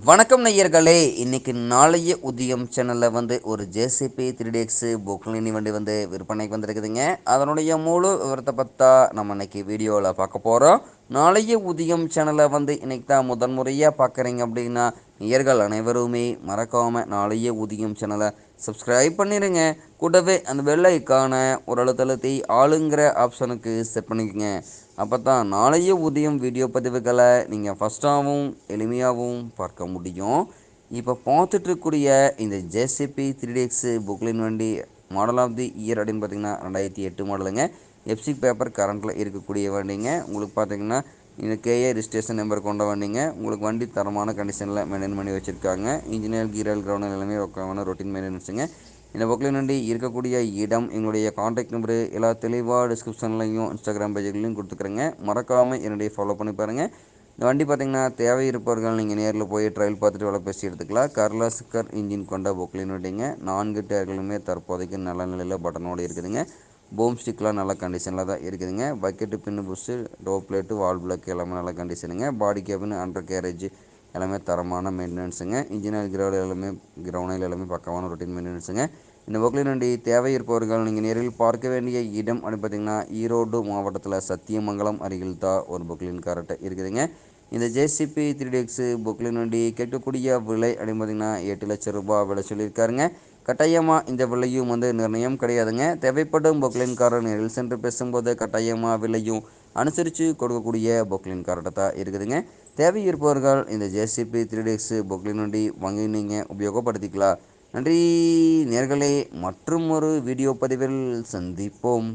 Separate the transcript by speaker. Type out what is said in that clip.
Speaker 1: வணக்கம் நேயர்களே. இன்னைக்கு நாளைய உதயம் சேனலில் ஒரு ஜேசிபி 3DX பொக்லினி வண்டி விற்பனைக்கு வந்திருக்குதுங்க. அதனுடைய முழு விவரத்தை பற்றா நம்ம இன்னைக்கு வீடியோவில் பார்க்க போகிறோம். நாளைய உதயம் சேனலை இன்னைக்கு தான் முதன்முறையாக பார்க்குறீங்க அப்படின்னா நேயர்கள் அனைவருமே மறக்காமல் நாளைய உதயம் சேனலை சப்ஸ்கிரைப் பண்ணிடுங்க. கூடவே அந்த வெள்ளை ஐக்கான ஒரு அழுத்தழுத்தி ஆளுங்கிற ஆப்ஷனுக்கு செட் பண்ணிக்கோங்க. அப்போ தான் நாளைய உதயம் வீடியோ பதிவுகளை நீங்கள் ஃபஸ்ட்டாகவும் எளிமையாகவும் பார்க்க முடியும். இப்போ பார்த்துட்ருக்கூடிய இந்த ஜேசிபி 3DX புக்லின் வண்டி மாடல் ஆஃப் தி இயர் அப்படின்னு பார்த்தீங்கன்னா 2008 மாடலுங்க. எஃப்சி பேப்பர் கரண்ட்டில் இருக்கக்கூடிய வண்டிங்க. உங்களுக்கு பார்த்தீங்கன்னா இந்த கேஏ ரிஜிஸ்ட்ரேஷன் நம்பர் கொண்ட வண்டிங்க. உங்களுக்கு வண்டி தரமான கண்டிஷனில் மெயின்டைன் பண்ணி வச்சுருக்காங்க. இன்ஜினியர் கீரல் கிரவுண்ட் எல்லாமே ஒக்கான ரொட்டீன் மெயின்டெனன்ஸுங்க. இந்த பொக்லின் வண்டி இருக்கக்கூடிய இடம், எங்களுடைய காண்டாக்ட் நம்பரு எல்லாம் தெளிவாக டிஸ்கிரிப்ஷன்லையும் இன்ஸ்டாகிராம் பேஜுகளையும் கொடுத்துக்குறேங்க. மறக்காமல் என்னுடைய ஃபாலோ பண்ணி பாருங்கள். இந்த வண்டி பார்த்திங்கன்னா தேவை இருப்பவர்கள் நீங்கள் நேரில் போய் ட்ரையல் பார்த்துட்டு விலை பேசி எடுத்துக்கலாம். கர்லாஸ்கர் இன்ஜின் கொண்ட பொக்லின் வண்டிங்க. 4 டயர்களுமே தற்போதைக்கு நல்ல நிலையில் பட்டனோடு இருக்குதுங்க. போம் ஸ்டிக்லாம் நல்ல கண்டிஷனில் தான் இருக்குதுங்க. Bucket pin bush tow plate wall block எல்லாமே நல்ல கண்டிஷனுங்க. பாடி கேபின் அண்டர் கேரேஜ் எல்லாமே தரமான மெயின்டெனன்ஸுங்க. இன்ஜினியர் கிரவுண்ட் எல்லாமே பக்கமான ரொட்டீன் மெயின்டெனன்ஸுங்க. இந்த பொக்லின் வண்டி தேவை இருப்பவர்கள் நீங்கள் நேரில் பார்க்க வேண்டிய இடம் அப்படின்னு பார்த்தீங்கன்னா ஈரோடு மாவட்டத்தில் சத்தியமங்கலம் அருகில் தான் ஒரு பொக்லின் கார்ட்டை இருக்குதுங்க. இந்த ஜேசிபி 3DX பொக்லின் வண்டி கேட்கக்கூடிய விலை அப்படின்னு பார்த்தீங்கன்னா 8 லட்சம் ரூபாய் விலை சொல்லியிருக்காருங்க. கட்டாயமாக இந்த விலையும் நிர்ணயம் கிடையாதுங்க. தேவைப்படும் பொக்லின் காரை நேரில் சென்று பேசும்போது கட்டாயமாக விலையும் அனுசரித்து கொடுக்கக்கூடிய பொக்லின் கார்ட்டை தான் இருக்குதுங்க. தேவை இருப்பவர்கள் இந்த ஜேசிபி 3DX பொக்லின் வண்டி வாங்கி நீங்கள் உபயோகப்படுத்திக்கலாம். நன்றி நேயர்களே. மற்றும் ஒரு வீடியோ பதிவில் சந்திப்போம்.